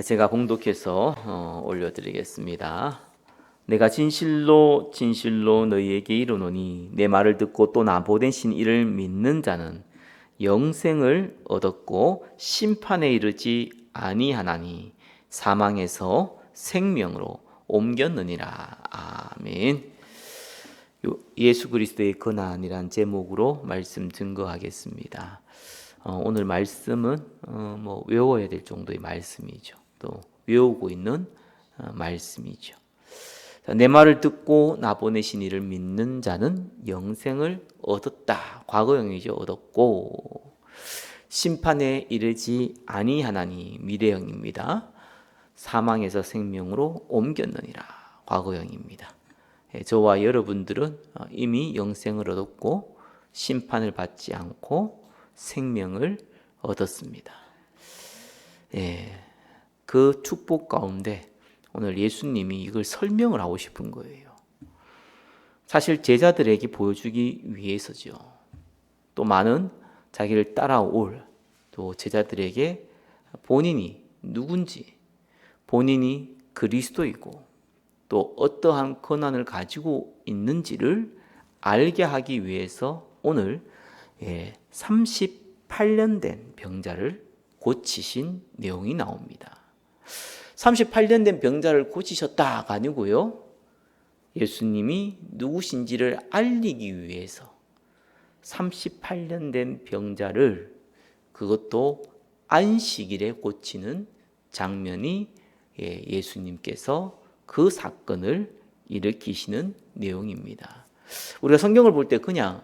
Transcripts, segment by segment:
제가 봉독해서 올려드리겠습니다. 내가 진실로 진실로 너희에게 이르노니 내 말을 듣고 또 나 보내신 이를 믿는 자는 영생을 얻었고 심판에 이르지 아니하나니 사망에서 생명으로 옮겼느니라. 아멘. 예수 그리스도의 고난이란 제목으로 말씀 증거하겠습니다. 오늘 말씀은 외워야 될 정도의 말씀이죠. 또 외우고 있는 말씀이죠. 내 말을 듣고 나 보내신 이를 믿는 자는 영생을 얻었다. 과거형이죠. 얻었고 심판에 이르지 아니하나니 미래형입니다. 사망에서 생명으로 옮겼느니라. 과거형입니다. 저와 여러분들은 이미 영생을 얻었고 심판을 받지 않고 생명을 얻었습니다. 그 축복 가운데 오늘 예수님이 이걸 설명을 하고 싶은 거예요. 사실 제자들에게 보여주기 위해서죠. 또 많은 자기를 따라올 또 제자들에게 본인이 누군지, 본인이 그리스도이고 또 어떠한 권한을 가지고 있는지를 알게 하기 위해서 오늘 38년 된 병자를 고치신 내용이 나옵니다. 38년 된 병자를 고치셨다가 아니고요. 예수님이 누구신지를 알리기 위해서 38년 된 병자를 그것도 안식일에 고치는 장면이 예수님께서 그 사건을 일으키시는 내용입니다. 우리가 성경을 볼 때 그냥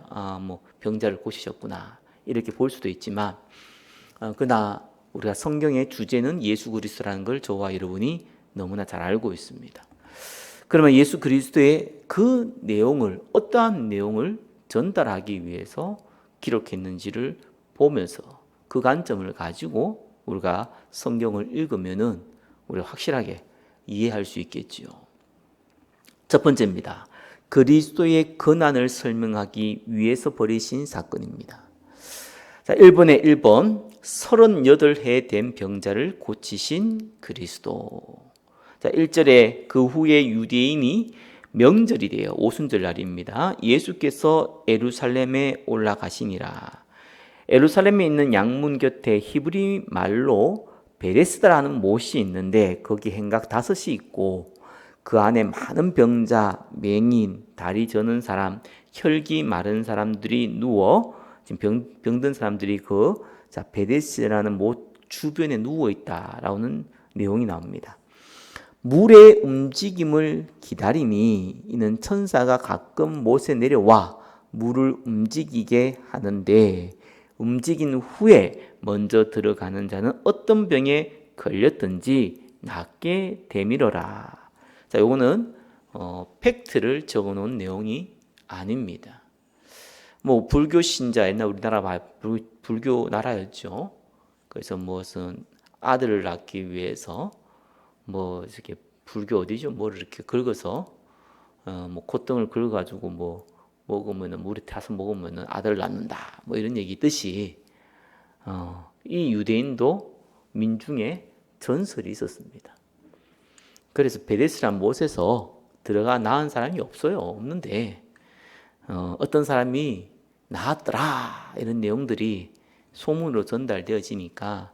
병자를 고치셨구나 이렇게 볼 수도 있지만 그러나 우리가 성경의 주제는 예수 그리스도라는 걸 저와 여러분이 너무나 잘 알고 있습니다. 그러면 예수 그리스도의 그 내용을 어떠한 내용을 전달하기 위해서 기록했는지를 보면서 그 관점을 가지고 우리가 성경을 읽으면은 우리가 확실하게 이해할 수 있겠지요. 첫 번째입니다. 그리스도의 권한을 설명하기 위해서 벌이신 사건입니다. 자, 1번에 1번 38해 된 병자를 고치신 그리스도. 자, 1절에 그 후에 유대인이 명절이래요. 오순절 날입니다. 예수께서 예루살렘에 올라가시니라. 예루살렘에 있는 양문 곁에 히브리 말로 베데스다라는 못이 있는데 거기 행각 5이 있고 그 안에 많은 병자, 맹인, 다리 저는 사람, 혈기 마른 사람들이 누워 지금 병든 사람들이 그 베데스라는 못 주변에 누워 있다라는 내용이 나옵니다. 물의 움직임을 기다리니 이는 천사가 가끔 못에 내려와 물을 움직이게 하는데 움직인 후에 먼저 들어가는 자는 어떤 병에 걸렸든지 낫게 되밀어라. 자, 요거는 팩트를 적어놓은 내용이 아닙니다. 불교 신자 옛날 우리나라 불교 나라였죠. 그래서 무슨 아들을 낳기 위해서 이렇게 불교 어디죠? 뭐를 이렇게 긁어서 콧등을 긁어가지고 먹으면은 물에 타서 먹으면은 아들을 낳는다. 이런 얘기 있듯이 이 유대인도 민중에 전설이 있었습니다. 그래서 베데스라는 못에서 들어가 낳은 사람이 없는데 어떤 사람이 낳았더라 이런 내용들이 소문으로 전달되어지니까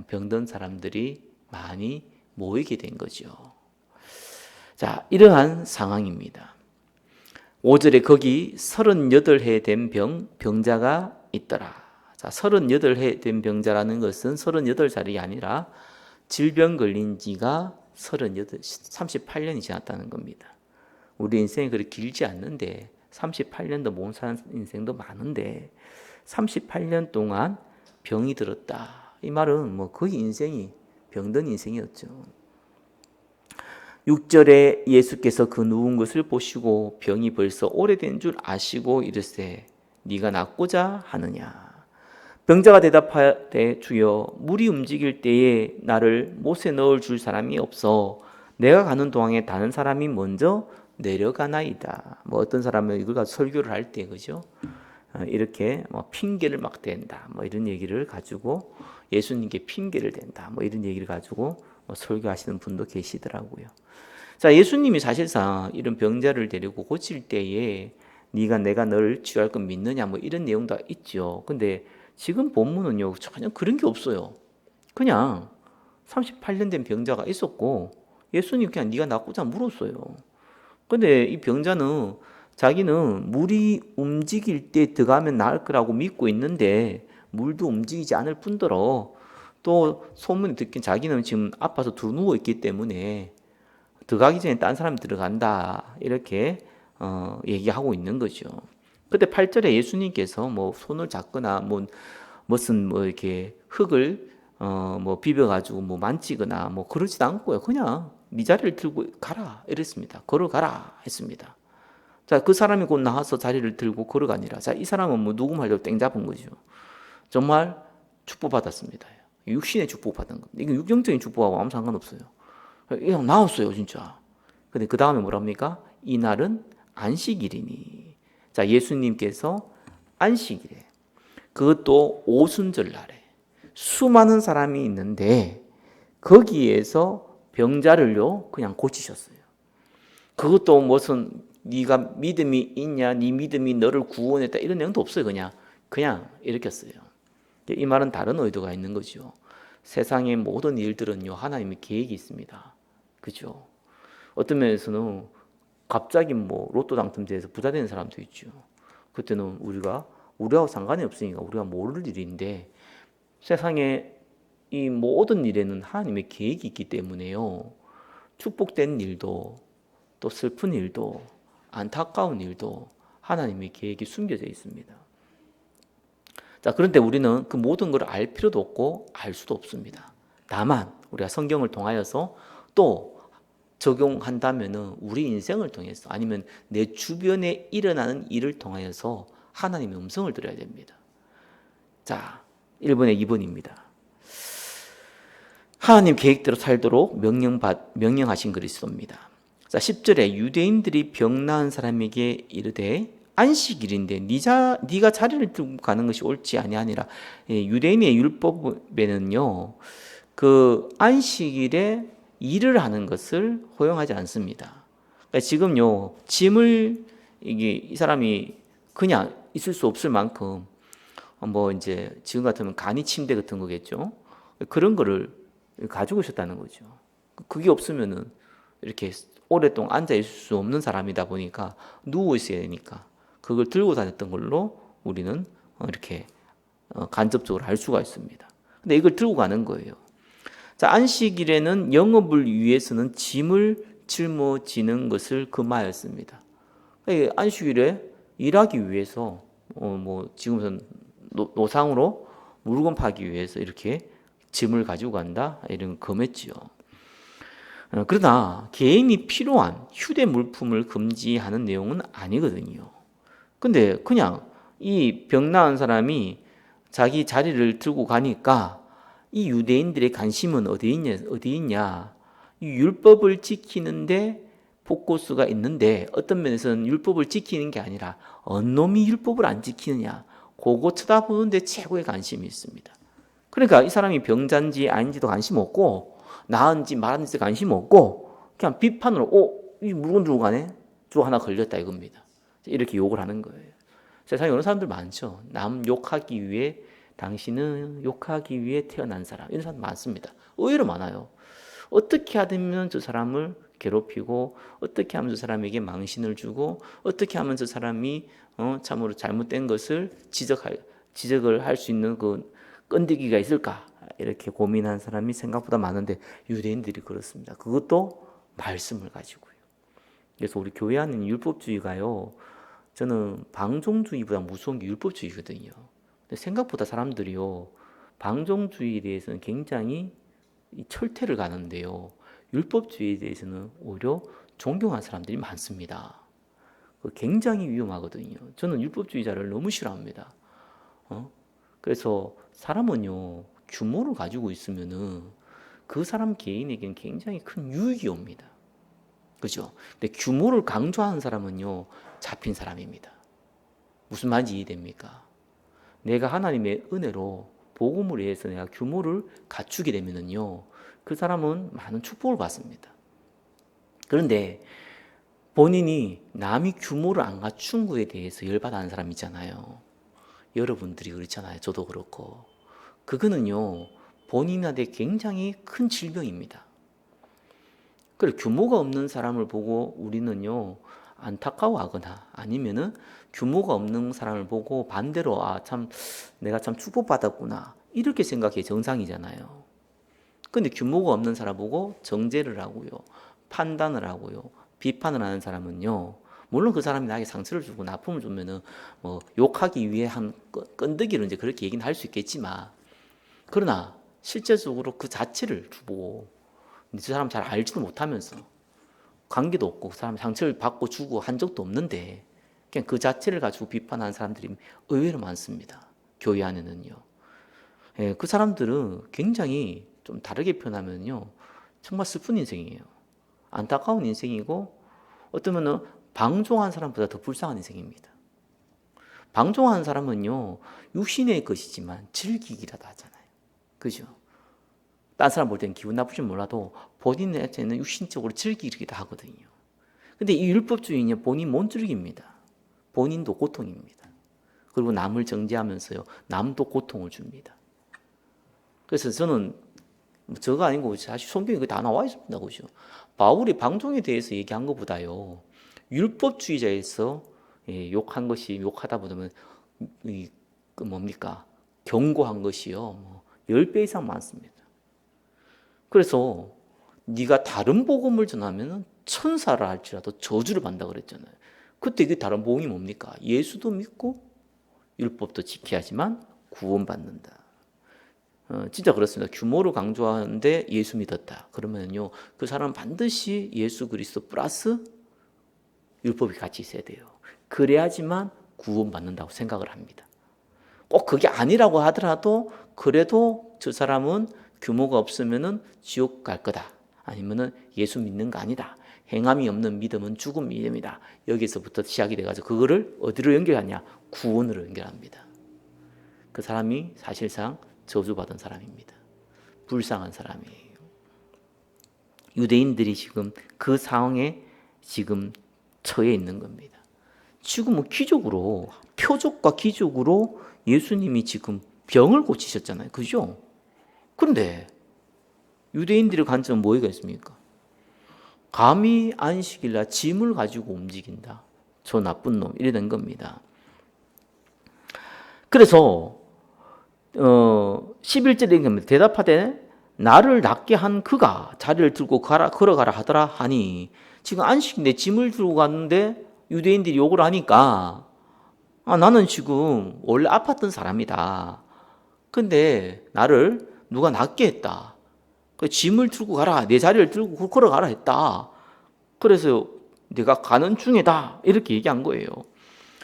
병든 사람들이 많이 모이게 된 거죠. 자, 이러한 상황입니다. 5절에 거기 38해 된 병자가 있더라. 자, 38해 된 병자라는 것은 38살이 아니라 질병 걸린 지가 38년이 지났다는 겁니다. 우리 인생이 그렇게 길지 않는데 38년도 못 사는 인생도 많은데 38년 동안 병이 들었다. 이 말은 거의 인생이 병든 인생이었죠. 6절에 예수께서 그 누운 것을 보시고 병이 벌써 오래된 줄 아시고 이르시되 네가 낫고자 하느냐. 병자가 대답하되 주여 물이 움직일 때에 나를 못에 넣을 줄 사람이 없어 내가 가는 동안에 다른 사람이 먼저 내려가나이다. 어떤 사람은 이걸 가지고 설교를 할 때 그죠? 이렇게 핑계를 막 댄다. 이런 얘기를 가지고 예수님께 핑계를 댄다. 이런 얘기를 가지고 설교하시는 분도 계시더라고요. 자, 예수님이 사실상 이런 병자를 데리고 고칠 때에 네가 내가 너를 치유할 건 믿느냐 뭐 이런 내용도 있죠. 근데 지금 본문은요 전혀 그런 게 없어요. 그냥 38년 된 병자가 있었고 예수님 그냥 네가 낫고자 물었어요. 근데 이 병자는 자기는 물이 움직일 때 들어가면 나을 거라고 믿고 있는데 물도 움직이지 않을 뿐더러 또 소문이 듣긴 자기는 지금 아파서 누워 있기 때문에 들어가기 전에 딴 사람이 들어간다 이렇게 얘기하고 있는 거죠. 그때 8절에 예수님께서 뭐 손을 잡거나 뭐 무슨 뭐 이렇게 흙을 뭐 비벼가지고 뭐 만지거나 뭐 그러지도 않고요. 그냥 네 자리를 들고 가라 이랬습니다. 걸어가라 했습니다. 자, 그 사람이 곧 나와서 자리를 들고 걸어가니라. 자, 이 사람은 뭐 누구 말대로 땡 잡은 거죠. 정말 축복받았습니다. 육신의 축복받은 겁니다. 이게 육정적인 축복하고 아무 상관없어요. 그냥 나왔어요, 진짜. 근데 그 다음에 뭐랍니까? 이날은 안식일이니. 자, 예수님께서 안식일에, 그것도 오순절 날에 수많은 사람이 있는데 거기에서 병자를요 그냥 고치셨어요. 그것도 무슨 네가 믿음이 있냐, 네 믿음이 너를 구원했다 이런 내용도 없어요. 그냥 일으켰어요. 이 말은 다른 의도가 있는 거죠. 세상의 모든 일들은요 하나님의 계획이 있습니다. 그죠? 어떤 면에서는 갑자기 뭐 로또 당첨돼서 부자 되는 사람도 있죠. 그때는 우리하고 상관이 없으니까 우리가 모를 일인데 세상에 이 모든 일에는 하나님의 계획이 있기 때문에요. 축복된 일도 또 슬픈 일도 안타까운 일도 하나님의 계획이 숨겨져 있습니다. 자, 그런데 우리는 그 모든 걸 알 필요도 없고 알 수도 없습니다. 다만 우리가 성경을 통하여서 또 적용한다면은 우리 인생을 통해서 아니면 내 주변에 일어나는 일을 통하여서 하나님의 음성을 들어야 됩니다. 자, 1번에 2번입니다. 하나님 계획대로 살도록 명령하신 그리스도입니다. 자, 10절에 유대인들이 병 나은 사람에게 이르되 안식일인데 네가 자리를 들고 가는 것이 옳지 아니하니라. 유대인의 율법에는요 그 안식일에 일을 하는 것을 허용하지 않습니다. 그러니까 지금요 짐을 이 사람이 그냥 있을 수 없을 만큼 뭐 이제 지금 같으면 간이 침대 같은 거겠죠. 그런 거를 가지고 오셨다는 거죠. 그게 없으면은 이렇게 오랫동안 앉아 있을 수 없는 사람이다 보니까 누워 있어야 되니까 그걸 들고 다녔던 걸로 우리는 이렇게 간접적으로 알 수가 있습니다. 근데 이걸 들고 가는 거예요. 자, 안식일에는 영업을 위해서는 짐을 짊어지는 것을 금하였습니다. 안식일에 일하기 위해서 뭐 지금은 노상으로 물건 파기 위해서 이렇게 짐을 가지고 간다 이런 금했지요. 그러나 개인이 필요한 휴대 물품을 금지하는 내용은 아니거든요. 근데 그냥 이 병 나은 사람이 자기 자리를 들고 가니까 이 유대인들의 관심은 어디 있냐? 이 율법을 지키는데 포커스가 있는데 어떤 면에서는 율법을 지키는 게 아니라 언놈이 율법을 안 지키느냐? 그거 쳐다보는데 최고의 관심이 있습니다. 그러니까 이 사람이 병자인지 아닌지도 관심 없고 나은지 말았는지 관심 없고 그냥 비판으로 이 물건 들고 가네? 저 하나 걸렸다 이겁니다. 이렇게 욕을 하는 거예요. 세상에 이런 사람들 많죠. 남 욕하기 위해 당신은 욕하기 위해 태어난 사람 이런 사람 많습니다. 의외로 많아요. 어떻게 하면 저 사람을 괴롭히고 어떻게 하면 저 사람에게 망신을 주고 어떻게 하면 저 사람이 참으로 잘못된 것을 지적을 할 수 있는 그 끈데기가 있을까 이렇게 고민하는 사람이 생각보다 많은데 유대인들이 그렇습니다. 그것도 말씀을 가지고요. 그래서 우리 교회 안에 율법주의가요. 저는 방종주의보다 무서운 게 율법주의거든요. 근데 생각보다 사람들이요. 방종주의에 대해서는 굉장히 철퇴를 가는데요. 율법주의에 대해서는 오히려 존경하는 사람들이 많습니다. 굉장히 위험하거든요. 저는 율법주의자를 너무 싫어합니다. 그래서 사람은요, 규모를 가지고 있으면은 그 사람 개인에게는 굉장히 큰 유익이 옵니다. 그죠? 근데 규모를 강조하는 사람은요, 잡힌 사람입니다. 무슨 말인지 이해됩니까? 내가 하나님의 은혜로 복음을 위해서 내가 규모를 갖추게 되면은요, 그 사람은 많은 축복을 받습니다. 그런데 본인이 남이 규모를 안 갖춘 거에 대해서 열받아 하는 사람 있잖아요. 여러분들이 그렇잖아요. 저도 그렇고. 그거는요, 본인한테 굉장히 큰 질병입니다. 그래, 규모가 없는 사람을 보고 우리는요, 안타까워하거나 아니면은 규모가 없는 사람을 보고 반대로 참 내가 참 축복받았구나 이렇게 생각해 정상이잖아요. 근데 규모가 없는 사람 보고 정죄를 하고요, 판단을 하고요, 비판을 하는 사람은요, 물론 그 사람이 나에게 상처를 주고 아픔을 주면은 뭐 욕하기 위해 한 건더기로 이제 그렇게 얘기는 할 수 있겠지만, 그러나 실제적으로 그 자체를 주고 그 사람 잘 알지도 못하면서 관계도 없고 그 사람 상처를 받고 주고 한 적도 없는데 그냥 그 자체를 가지고 비판하는 사람들이 의외로 많습니다. 교회 안에는요. 예, 그 사람들은 굉장히 좀 다르게 표현하면요, 정말 슬픈 인생이에요. 안타까운 인생이고 어쩌면은 방종한 사람보다 더 불쌍한 인생입니다. 방종하는 사람은요, 육신의 것이지만 즐기기라도 하잖아요. 그죠? 딴 사람 볼 때는 기분 나쁘지 몰라도 본인한테는 육신적으로 즐기기도 하거든요. 근데 이 율법주의는 본인 못 즐깁니다. 본인도 고통입니다. 그리고 남을 정죄하면서요, 남도 고통을 줍니다. 그래서 저는 저가 아니고 사실 성경에 다 나와 있습니다. 그죠? 바울이 방종에 대해서 얘기한 것보다요, 율법주의자에서 욕한 것이, 욕하다 보면 그 뭡니까? 경고한 것이요, 뭐 10배 이상 많습니다. 그래서 네가 다른 복음을 전하면 천사를 할지라도 저주를 받는다 그랬잖아요. 그때 그 다른 복음이 뭡니까? 예수도 믿고 율법도 지켜야지만 구원받는다. 진짜 그렇습니다. 규모를 강조하는데 예수 믿었다. 그러면요, 그 사람은 반드시 예수 그리스도 플러스 율법이 같이 있어야 돼요. 그래야지만 구원받는다고 생각을 합니다. 꼭 그게 아니라고 하더라도 그래도 저 사람은 규모가 없으면은 지옥 갈 거다. 아니면은 예수 믿는 거 아니다. 행함이 없는 믿음은 죽은 믿음이다. 여기서부터 시작이 돼가지고 그거를 어디로 연결하냐? 구원으로 연결합니다. 그 사람이 사실상 저주받은 사람입니다. 불쌍한 사람이에요. 유대인들이 지금 그 상황에 지금 처해 있는 겁니다. 지금 뭐 기적으로, 표적과 기적으로 예수님이 지금 병을 고치셨잖아요. 그죠? 그런데 유대인들의 관점은 뭐가 있습니까? 감히 안식일날 짐을 가지고 움직인다. 저 나쁜 놈. 이래 된 겁니다. 그래서 11절에 겁니다. 대답하되 나를 낫게 한 그가 자리를 들고 걸어가라 하더라 하니, 지금 안식일에 짐을 들고 갔는데 유대인들이 욕을 하니까 나는 지금 원래 아팠던 사람이다. 근데 나를 누가 낫게 했다. 짐을 들고 가라. 내 자리를 들고 걸어가라 했다. 그래서 내가 가는 중이다. 이렇게 얘기한 거예요.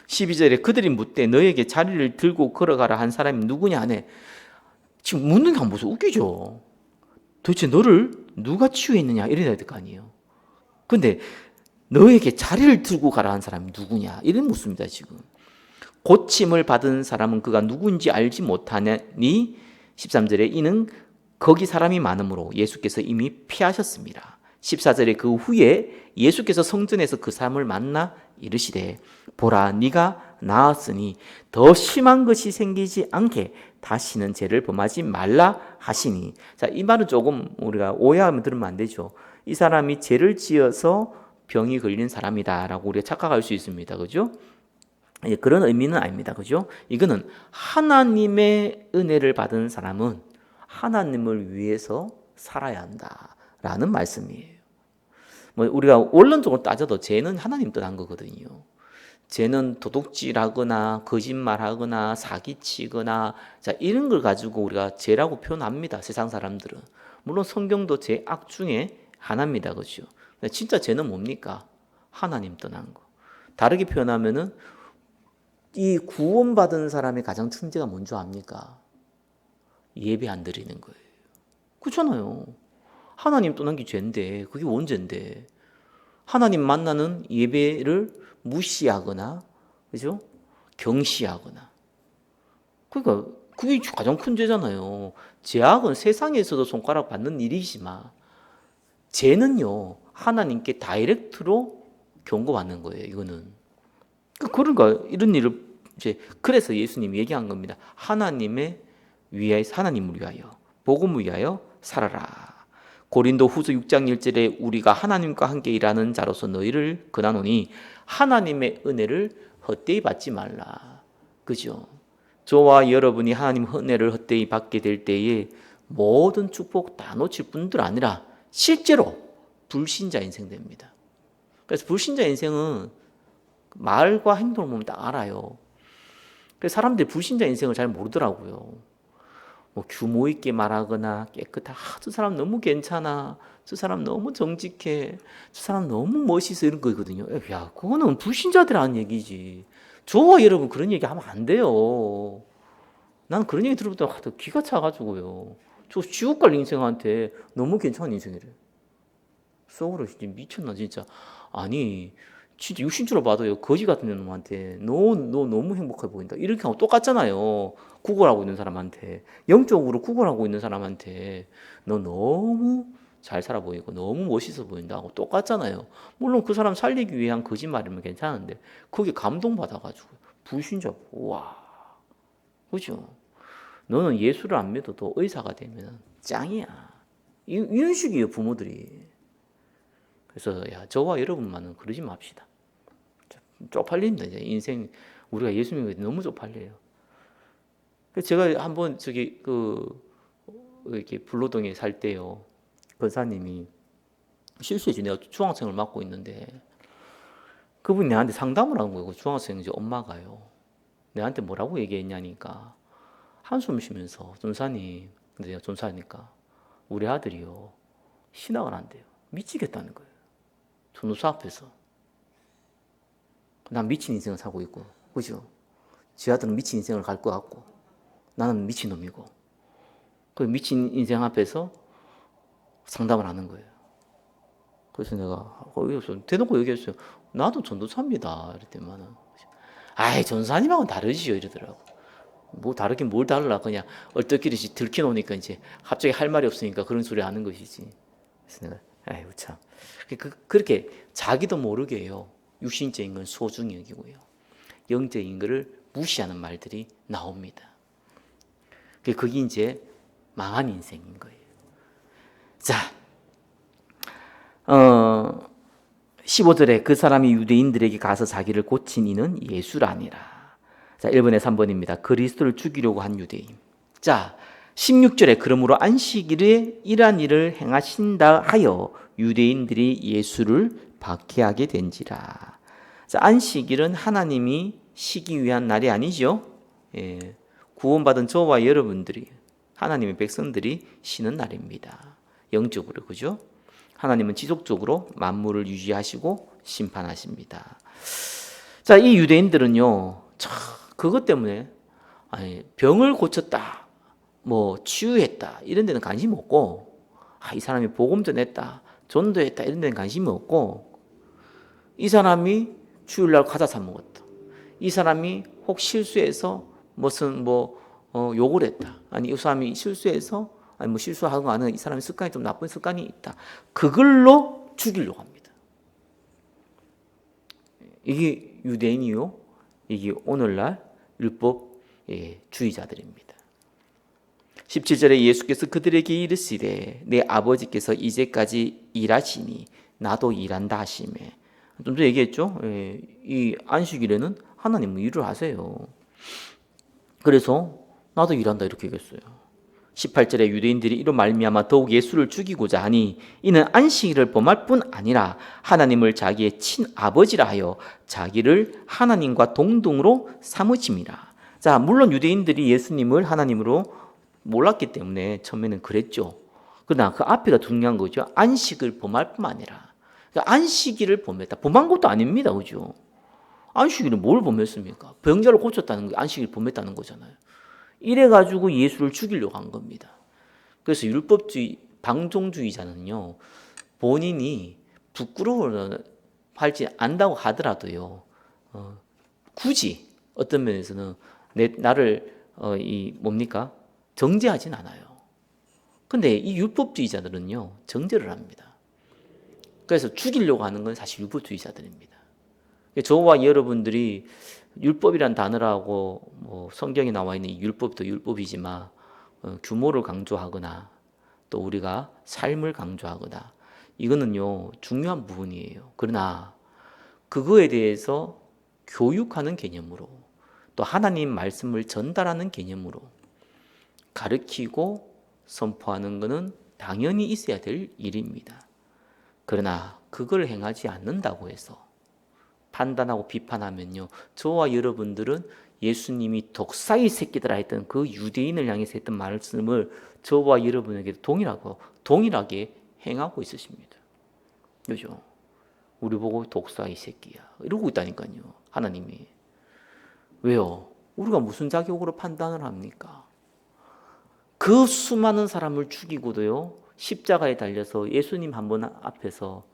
12절에 그들이 묻되 너에게 자리를 들고 걸어가라 한 사람이 누구냐 하네. 지금 묻는 게 무슨 웃기죠. 도대체 너를 누가 치유했느냐 이래야 될 거 아니에요. 근데 너에게 자리를 들고 가라 한 사람이 누구냐 이런 묻습니다. 지금 고침을 받은 사람은 그가 누구인지 알지 못하니 13절에 이는 거기 사람이 많으므로 예수께서 이미 피하셨습니다. 14절에 그 후에 예수께서 성전에서 그 사람을 만나 이르시되 보라 네가 나았으니 더 심한 것이 생기지 않게 다시는 죄를 범하지 말라 하시니. 자, 이 말은 조금 우리가 오해하면 들으면 안 되죠. 이 사람이 죄를 지어서 병이 걸린 사람이다라고 우리가 착각할 수 있습니다. 그죠? 그런 의미는 아닙니다. 그죠? 이거는 하나님의 은혜를 받은 사람은 하나님을 위해서 살아야 한다라는 말씀이에요. 뭐 우리가 원론적으로 따져도 죄는 하나님 떠난 거거든요. 죄는 도둑질하거나 거짓말하거나 사기치거나 자 이런 걸 가지고 우리가 죄라고 표현합니다. 세상 사람들은. 물론 성경도 죄 악 중에 하나입니다. 그렇죠? 진짜 죄는 뭡니까? 하나님 떠난 거. 다르게 표현하면은 이 구원받은 사람의 가장 천재가 뭔지 압니까? 예배 안 드리는 거예요. 그렇잖아요. 하나님 떠난 게 죄인데 그게 뭔 죄인데 하나님 만나는 예배를 무시하거나 그죠? 경시하거나 그러니까 그게 가장 큰 죄잖아요. 죄악은 세상에서도 손가락 받는 일이지만 죄는요 하나님께 다이렉트로 경고받는 거예요. 이거는 그러니까 이런 일을 이제 그래서 예수님이 얘기한 겁니다. 하나님을 위하여 복음을 위하여 살아라. 고린도 후서 6장 1절에 우리가 하나님과 함께 일하는 자로서 너희를 권하노니 하나님의 은혜를 헛되이 받지 말라. 그죠? 저와 여러분이 하나님 은혜를 헛되이 받게 될 때에 모든 축복 다 놓칠 뿐들 아니라 실제로 불신자 인생 됩니다. 그래서 불신자 인생은 말과 행동을 보면 딱 알아요. 그래서 사람들이 불신자 인생을 잘 모르더라고요. 뭐 규모 있게 말하거나 깨끗하, 저 사람 너무 괜찮아, 저 사람 너무 정직해, 저 사람 너무 멋있어 이런 거거든요. 야, 그거는 불신자들 하는 얘기지. 저와 여러분 그런 얘기 하면 안 돼요. 난 그런 얘기 들어보다 기가 차가지고요. 저 지옥 갈 인생한테 너무 괜찮은 인생이래. 속으로 진짜 미쳤나 진짜. 아니 진짜 육신적으로 봐도요 거지 같은 놈한테 너 너무 행복해 보인다 이렇게 하고 똑같잖아요. 구걸하고 있는 사람한테, 영적으로 구걸하고 있는 사람한테 너 너무 잘 살아 보이고 너무 멋있어 보인다고 똑같잖아요. 물론 그 사람 살리기 위한 거짓말이면 괜찮은데 거기에 감동받아가지고 불신자, 와, 그죠? 너는 예수를 안 믿어도 의사가 되면 짱이야. 이런 식이에요 부모들이. 그래서 야, 저와 여러분만은 그러지 맙시다. 쪽팔립니다. 이제 인생 우리가 예수 믿는 게 너무 쪽팔려요. 제가 한번 저기 이렇게 불로동에 살 때요, 권사님이 실수했지. 내가 중학생을 맡고 있는데 그분이 나한테 상담을 한 거예요. 중학생 이제 엄마가요. 내한테 뭐라고 얘기했냐니까 한숨 쉬면서 전사님, 근데 내가 전사니까 우리 아들이요 신학을 한대요. 미치겠다는 거예요. 전도사 앞에서. 난 미친 인생을 살고 있고, 그죠? 제 아들은 미친 인생을 갈 것 같고, 나는 미친놈이고, 그 미친 인생 앞에서 상담을 하는 거예요. 그래서 내가 대놓고 얘기했어요. 나도 전도사입니다. 이랬더니만은, 아이, 전도사님하고는 다르지요. 이러더라고. 뭐 다르긴 뭘 달라. 그냥 얼떨결에 들켜놓으니까 이제 갑자기 할 말이 없으니까 그런 소리 하는 것이지. 그래서 내가, 아이고 참. 그렇게 자기도 모르게요. 육신적인 건 소중히 여기고요. 영적인 것을 무시하는 말들이 나옵니다. 그게 이제 망한 인생인 거예요. 자, 15절에 그 사람이 유대인들에게 가서 자기를 고친 이는 예수라니라. 자, 1번에 3번입니다. 그리스도를 죽이려고 한 유대인. 자, 16절에 그러므로 안식일에 이러한 일을 행하신다 하여 유대인들이 예수를 박해하게 된지라. 자, 안식일은 하나님이 쉬기 위한 날이 아니죠. 예, 구원받은 저와 여러분들이, 하나님의 백성들이 쉬는 날입니다. 영적으로, 그죠? 하나님은 지속적으로 만물을 유지하시고 심판하십니다. 자, 이 유대인들은요, 그것 때문에 병을 고쳤다, 뭐 치유했다 이런 데는 관심 없고, 이 사람이 복음 전했다, 전도했다 이런 데는 관심이 없고, 이 사람이 주일날 과자 사 먹었다, 이 사람이 혹 실수해서 무슨 욕을 했다, 아니 이 사람이 실수해서 아니 뭐 실수하고 하는 이 사람의 습관이 좀 나쁜 습관이 있다, 그걸로 죽이려고 합니다. 이게 유대인이요, 이게 오늘날 율법주의자들입니다. 17절에 예수께서 그들에게 이르시되 내 아버지께서 이제까지 일하시니 나도 일한다 하시매. 좀 전에 얘기했죠. 이 안식일에는 하나님은 일을 하세요. 그래서 나도 일한다 이렇게 얘기했어요. 18절에 유대인들이 이로 말미암아 더욱 예수를 죽이고자 하니 이는 안식일을 범할 뿐 아니라 하나님을 자기의 친아버지라 하여 자기를 하나님과 동등으로 삼으심이라. 자, 물론 유대인들이 예수님을 하나님으로 몰랐기 때문에 처음에는 그랬죠. 그러나 그 앞에가 중요한 거죠. 안식을 범할 뿐 아니라. 그러니까 안식일을 범했다. 범한 것도 아닙니다. 그죠? 안식일은 뭘 범했습니까? 병자를 고쳤다는 게 안식일 범했다는 거잖아요. 이래가지고 예수를 죽이려고 한 겁니다. 그래서 율법주의, 방종주의자는요, 본인이 부끄러워하지 않다고 하더라도요, 굳이 어떤 면에서는 나를 이 뭡니까? 정죄하진 않아요. 근데 이 율법주의자들은요, 정죄를 합니다. 그래서 죽이려고 하는 건 사실 율법주의자들입니다. 저와 여러분들이 율법이란 단어라고 뭐 성경에 나와 있는 이 율법도 율법이지만 규모를 강조하거나 또 우리가 삶을 강조하거나 이거는요 중요한 부분이에요. 그러나 그거에 대해서 교육하는 개념으로 또 하나님 말씀을 전달하는 개념으로 가르치고 선포하는 것은 당연히 있어야 될 일입니다. 그러나 그걸 행하지 않는다고 해서 판단하고 비판하면요, 저와 여러분들은 예수님이 독사의 새끼들아 했던 그 유대인을 향해서 했던 말씀을 저와 여러분에게 동일하게 행하고 있으십니다. 그죠? 우리 보고 독사의 새끼야 이러고 있다니까요, 하나님이. 왜요? 우리가 무슨 자격으로 판단을 합니까? 그 수많은 사람을 죽이고도요, 십자가에 달려서 예수님 한 분 앞에서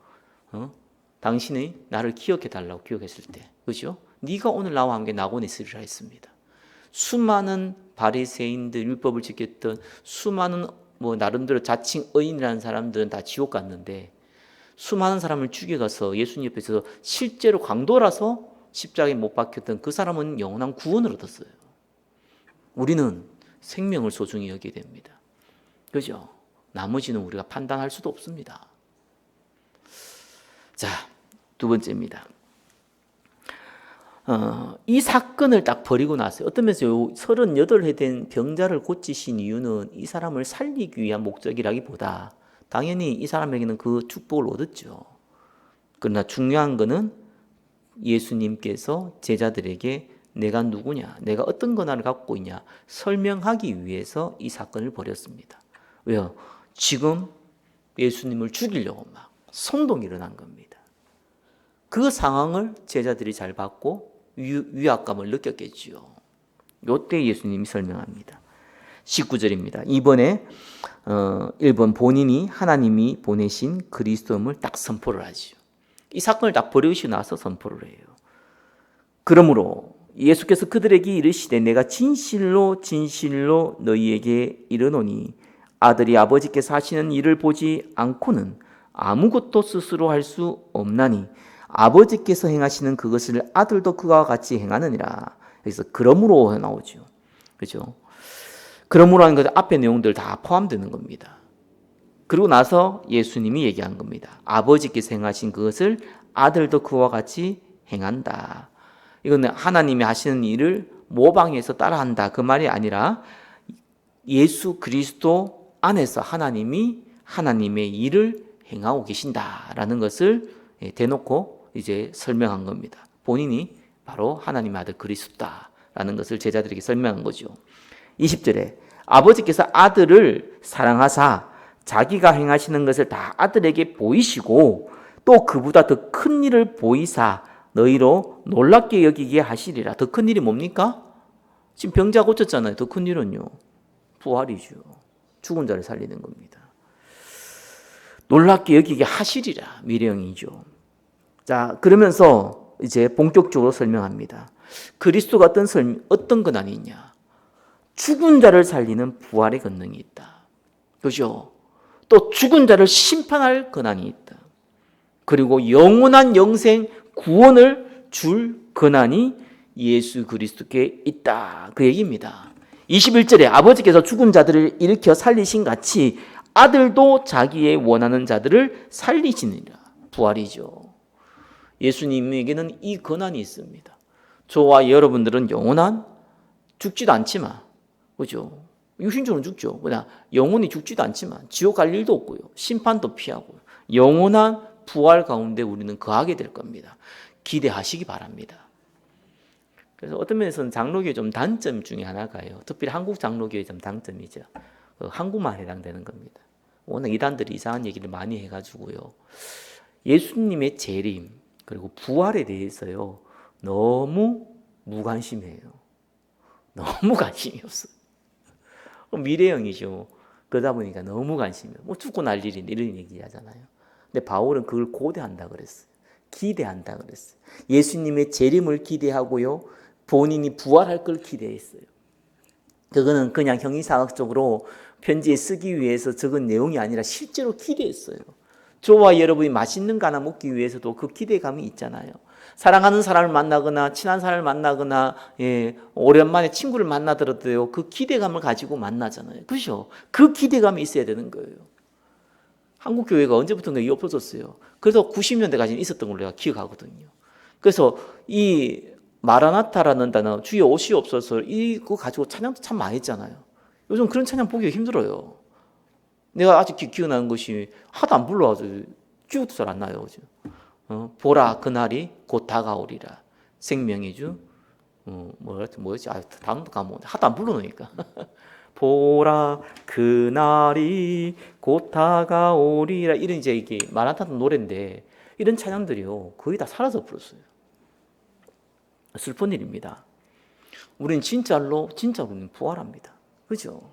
당신이 나를 기억해 달라고 기억했을 때, 그죠? 네가 오늘 나와 함께 낙원에 있으리라 했습니다. 수많은 바리새인들, 율법을 지켰던 수많은 뭐 나름대로 자칭 의인이라는 사람들은 다 지옥 갔는데 수많은 사람을 죽여가서 예수님 옆에서 실제로 강도라서 십자가에 못 박혔던 그 사람은 영원한 구원을 얻었어요. 우리는 생명을 소중히 여기게 됩니다. 그죠? 나머지는 우리가 판단할 수도 없습니다. 자, 두 번째입니다. 이 사건을 딱 벌이고 나서요. 어떤 면에서 38해 된 병자를 고치신 이유는 이 사람을 살리기 위한 목적이라기보다 당연히 이 사람에게는 그 축복을 얻었죠. 그러나 중요한 것은 예수님께서 제자들에게 내가 누구냐, 내가 어떤 권한을 갖고 있냐 설명하기 위해서 이 사건을 벌였습니다. 왜요? 지금 예수님을 죽이려고 막 선동이 일어난 겁니다. 그 상황을 제자들이 잘 봤고 위압감을 느꼈겠지요. 이때 예수님이 설명합니다. 19절입니다. 이번에 1번 본인이 하나님이 보내신 그리스도임을 딱 선포를 하죠. 이 사건을 딱 벌이시고 나서 선포를 해요. 그러므로 예수께서 그들에게 이르시되 내가 진실로 진실로 너희에게 이르노니 아들이 아버지께서 하시는 일을 보지 않고는 아무것도 스스로 할 수 없나니 아버지께서 행하시는 그것을 아들도 그와 같이 행하느니라. 그래서 그러므로 나오죠. 그죠? 그러므로 하는 것 앞에 내용들 다 포함되는 겁니다. 그리고 나서 예수님이 얘기한 겁니다. 아버지께서 행하신 그것을 아들도 그와 같이 행한다. 이거는 하나님이 하시는 일을 모방해서 따라한다 그 말이 아니라 예수 그리스도 안에서 하나님이 하나님의 일을 행하고 계신다라는 것을 대놓고 이제 설명한 겁니다. 본인이 바로 하나님의 아들 그리스도다라는 것을 제자들에게 설명한 거죠. 20절에 아버지께서 아들을 사랑하사 자기가 행하시는 것을 다 아들에게 보이시고 또 그보다 더 큰 일을 보이사 너희로 놀랍게 여기게 하시리라. 더 큰 일이 뭡니까? 지금 병자 고쳤잖아요. 더 큰 일은요, 부활이죠. 죽은 자를 살리는 겁니다. 놀랍게 여기게 하시리라. 미래형이죠. 자, 그러면서 이제 본격적으로 설명합니다. 그리스도가 어떤 권한이 있냐? 죽은 자를 살리는 부활의 권능이 있다. 그죠? 또 죽은 자를 심판할 권한이 있다. 그리고 영원한 영생 구원을 줄 권한이 예수 그리스도께 있다. 그 얘기입니다. 21절에 아버지께서 죽은 자들을 일으켜 살리신 같이 아들도 자기의 원하는 자들을 살리시느니라. 부활이죠. 예수님에게는 이 권한이 있습니다. 저와 여러분들은 영원한 죽지도 않지만, 그죠? 육신적으로 죽죠. 그러나 영원히 죽지도 않지만 지옥 갈 일도 없고요. 심판도 피하고요. 영원한 부활 가운데 우리는 거하게 될 겁니다. 기대하시기 바랍니다. 그래서 어떤 면에서는 장로교의 좀 단점 중에 하나가요. 특별히 한국 장로교의 좀 단점이죠. 한국만 해당되는 겁니다. 워낙 이단들이 이상한 얘기를 많이 해가지고요. 예수님의 재림 그리고 부활에 대해서요 너무 무관심해요. 너무 관심이 없어요. 미래형이죠. 그러다 보니까 너무 관심이 없어요. 뭐 죽고 날 일인데 이런 얘기 하잖아요. 근데 바울은 그걸 고대한다 그랬어요. 기대한다 그랬어요. 예수님의 재림을 기대하고요. 본인이 부활할 걸 기대했어요. 그거는 그냥 형이상학적으로 편지에 쓰기 위해서 적은 내용이 아니라 실제로 기대했어요. 저와 여러분이 맛있는 거 하나 먹기 위해서도 그 기대감이 있잖아요. 사랑하는 사람을 만나거나 친한 사람을 만나거나 오랜만에 친구를 만나더라도요. 그 기대감을 가지고 만나잖아요. 그렇죠? 그 기대감이 있어야 되는 거예요. 한국 교회가 언제부턴가 이게 없어졌어요. 그래서 90년대까지 있었던 걸로 내가 기억하거든요. 그래서 이 마라나타라는 단어, 주여 오시옵소서 이거 가지고 찬양도 참 많이 했잖아요. 요즘 그런 찬양 보기가 힘들어요. 내가 아직 기억나는 것이 하도 안 불러가지고 기억도 잘 안 나요. 그죠? 보라 그날이 곧 다가오리라. 생명의 주 뭐였지? 다음도 까먹었네. 하도 안 불러놓으니까. 보라 그날이 곧 다가오리라. 이런 이제 이게 마라나타 노래인데 이런 찬양들이요 거의 다 사라져 버렸어요. 슬픈 일입니다. 우리는 진짜로 부활합니다. 그죠?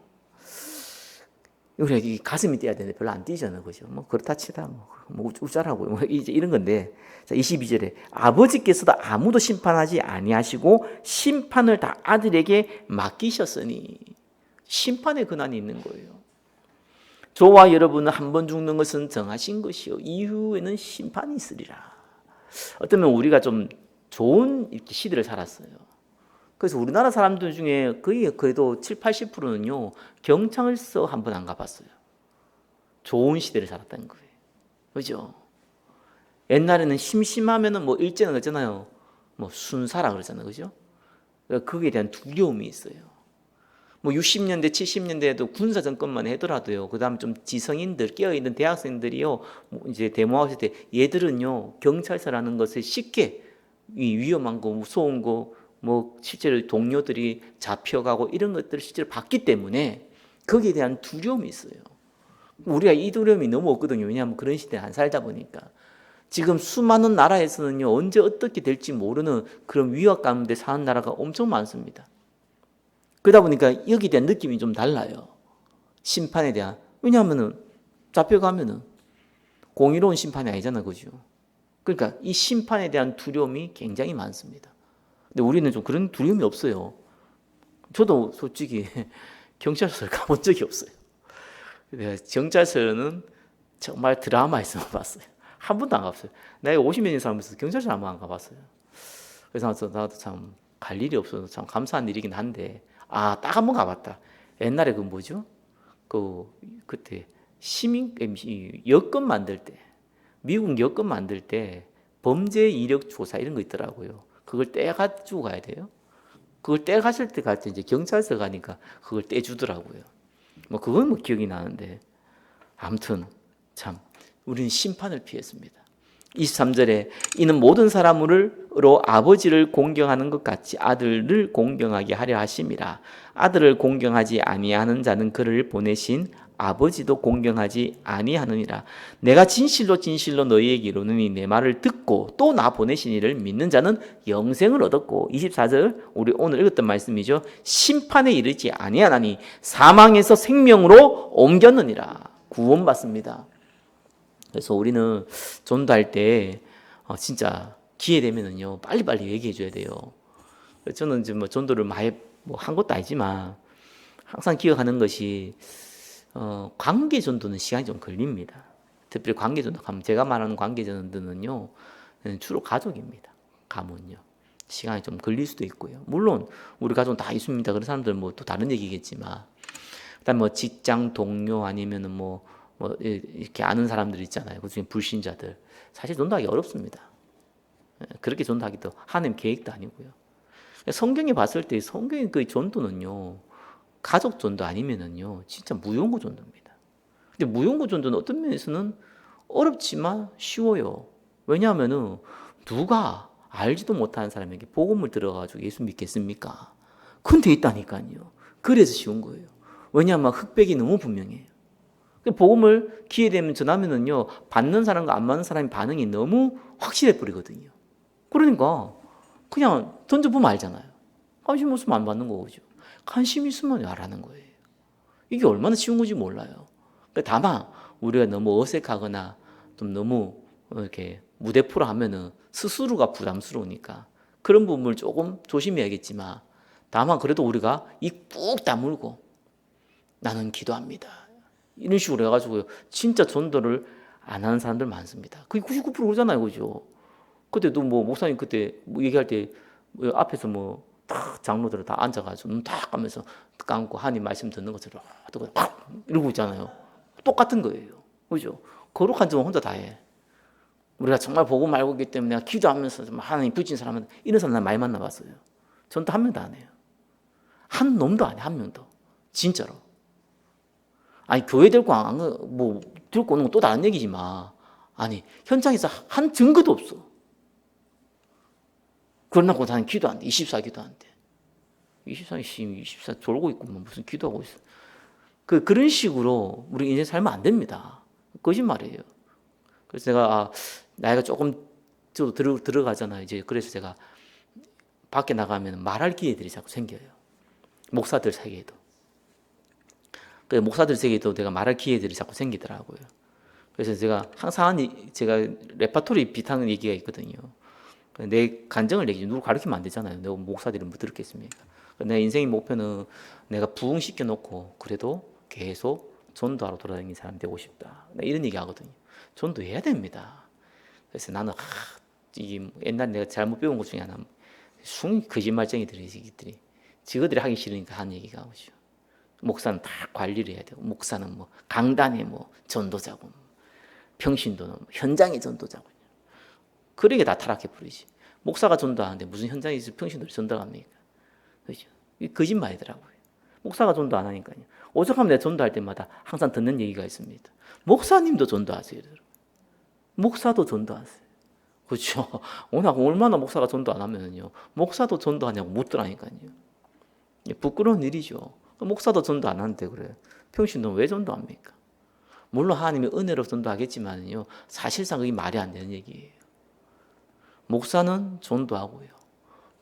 우리 가슴이 뛰어야 되는데 별로 안 뛰잖아요. 그죠? 뭐 그렇다 치다 뭐 우짜라고 뭐 이제 이런 건데. 자, 22절에 아버지께서도 아무도 심판하지 아니하시고 심판을 다 아들에게 맡기셨으니 심판의 권한이 있는 거예요. 저와 여러분은 한 번 죽는 것은 정하신 것이요 이후에는 심판이 있으리라. 어쩌면 우리가 좀 좋은 시대를 살았어요. 그래서 우리나라 사람들 중에 거의 그래도 7, 80%는요 경찰서 한 번 안 가봤어요. 좋은 시대를 살았다는 거예요. 그죠? 옛날에는 심심하면은 뭐 일제는 그랬잖아요. 뭐 순사라 그러잖아요. 그죠? 거기에 대한 두려움이 있어요. 뭐 60년대, 70년대에도 군사 정권만 하더라도요. 그다음 좀 지성인들, 깨어있는 대학생들이요. 뭐 이제 데모하실 때 얘들은요 경찰서라는 것을 쉽게 이 위험한 거, 무서운 거, 뭐 실제로 동료들이 잡혀가고 이런 것들을 실제로 봤기 때문에 거기에 대한 두려움이 있어요. 우리가 이 두려움이 너무 없거든요. 왜냐하면 그런 시대에 안 살다 보니까. 지금 수많은 나라에서는요 언제 어떻게 될지 모르는 그런 위협 가운데 사는 나라가 엄청 많습니다. 그러다 보니까 여기에 대한 느낌이 좀 달라요. 심판에 대한. 왜냐하면은 잡혀가면은 공의로운 심판이 아니잖아, 그죠? 그러니까 이 심판에 대한 두려움이 굉장히 많습니다. 근데 우리는 좀 그런 두려움이 없어요. 저도 솔직히 경찰서를 가본 적이 없어요. 경찰서는 정말 드라마에서만 봤어요. 한 번도 안 가봤어요. 내가 50년이 살면서 경찰서 한 번 안 가봤어요. 그래서 나도 참 갈 일이 없어서 참 감사한 일이긴 한데 딱 한 번 가봤다. 옛날에 그 뭐죠? 그때 시민 여권 만들 때 미국 여권 만들 때 범죄 이력 조사 이런 거 있더라고요. 그걸 떼가지고 가야 돼요. 그걸 떼가실 때 갈 때 이제 경찰서 가니까 그걸 떼주더라고요. 뭐 그건 뭐 기억이 나는데 아무튼 참 우리는 심판을 피했습니다. 23절에 이는 모든 사람으로 아버지를 공경하는 것 같이 아들을 공경하게 하려 하심이라. 아들을 공경하지 아니하는 자는 그를 보내신 아버지도 공경하지 아니하느니라. 내가 진실로 진실로 너희에게 이르노니 내 말을 듣고 또 나 보내신 이를 믿는 자는 영생을 얻었고 24절 우리 오늘 읽었던 말씀이죠. 심판에 이르지 아니하나니 사망에서 생명으로 옮겼느니라. 구원받습니다. 그래서 우리는 전도할 때 진짜 기회 되면은요 빨리빨리 얘기해 줘야 돼요. 저는 이제 뭐 전도를 많이 한 것도 아니지만 항상 기억하는 것이 관계 전도는 시간이 좀 걸립니다. 특별히 관계 전도 가면 제가 말하는 관계 전도는요 주로 가족입니다. 가면요 시간이 좀 걸릴 수도 있고요. 물론 우리 가족은 다 있습니다. 그런 사람들 뭐 또 다른 얘기겠지만, 그다음 뭐 직장 동료 아니면은 뭐 이렇게 아는 사람들 있잖아요. 그중에 불신자들 사실 전도하기 어렵습니다. 그렇게 전도하기도 하나님 계획도 아니고요. 성경에 봤을 때 성경의 그 전도는요 가족 전도 아니면은요 진짜 무용고 전도입니다. 근데 무용고 전도는 어떤 면에서는 어렵지만 쉬워요. 왜냐하면은 누가 알지도 못하는 사람에게 복음을 들어가지고 예수 믿겠습니까? 그건 돼 있다니까요. 그래서 쉬운 거예요. 왜냐하면 흑백이 너무 분명해요. 복음을 기회 되면 전하면은요 받는 사람과 안 받는 사람의 반응이 너무 확실해 버리거든요. 그러니까 그냥 던져보면 알잖아요. 관심 없으면 안 받는 거죠. 관심 있으면 알아는 거예요. 이게 얼마나 쉬운 건지 몰라요. 다만 우리가 너무 어색하거나 좀 너무 이렇게 무대포로 하면은 스스로가 부담스러우니까 그런 부분을 조금 조심해야겠지만 다만 그래도 우리가 입 꾹 다물고 나는 기도합니다. 이런 식으로 해가지고 진짜 전도를 안 하는 사람들 많습니다. 그게 99% 그러잖아요, 그죠? 그때도 뭐 목사님 그때 뭐 얘기할 때 앞에서 뭐 딱 장로들을 다 앉아가지고 눈 딱 감면서 감고 하나님 말씀 듣는 것처럼 딱 이러고 있잖아요. 똑같은 거예요, 그죠? 거룩한 점은 혼자 다 해. 우리가 정말 복음 알고 있기 때문에 내가 기도하면서 하나님 붙인 사람은 이런 사람 난 많이 만나봤어요. 전도 한 명도 안 해요. 한 놈도 안 해, 한 명도. 진짜로. 아니 교회 들고 뭐 들고 오는 건 또 다른 얘기지만 아니 현장에서 한 증거도 없어. 그러고 나는 기도 안 돼. 24 기도 안 돼. 24 졸고 있고 뭐 무슨 기도하고 있어. 그런 식으로 우리 인생 살면 안 됩니다. 거짓말이에요. 그래서 제가 나이가 조금 저도 들어가잖아요. 이제 그래서 제가 밖에 나가면 말할 기회들이 자꾸 생겨요. 목사들 사이에도. 그 목사들 세계에도 내가 말할 기회들이 자꾸 생기더라고요. 그래서 제가 항상 제가 레파토리 비타는 얘기가 있거든요. 내 간증을 얘기지 누구 가르치면 안 되잖아요. 내가 목사들은 뭐 들었겠습니까? 내 인생의 목표는 내가 부흥시켜 놓고 그래도 계속 전도하러 돌아다니는 사람 되고 싶다. 이런 얘기 하거든요. 전도해야 됩니다. 그래서 나는 이게 옛날 내가 잘못 배운 것 중에 하나 거짓말쟁이들이 지그들이 하기 싫으니까 한 얘기가 오죠. 목사는 다 관리를 해야 되고 목사는 뭐 강단에 뭐 전도자고 평신도는 뭐 현장의 전도자고 그러게 다 타락해 버리지. 목사가 전도하는데 무슨 현장에서 평신도를 전도합니까? 그렇죠? 이게 거짓말이더라고요. 목사가 전도 안 하니까요. 오죽하면 내가 전도할 때마다 항상 듣는 얘기가 있습니다. 목사님도 전도하세요. 목사도 전도하세요. 그렇죠? 워낙 얼마나 목사가 전도 안 하면요. 목사도 전도하냐고 묻더라니까요. 부끄러운 일이죠. 목사도 전도 안 하는데 그래요. 평신도는 왜 전도합니까? 물론 하나님의 은혜로 전도하겠지만요. 사실상 그게 말이 안 되는 얘기예요. 목사는 전도하고요.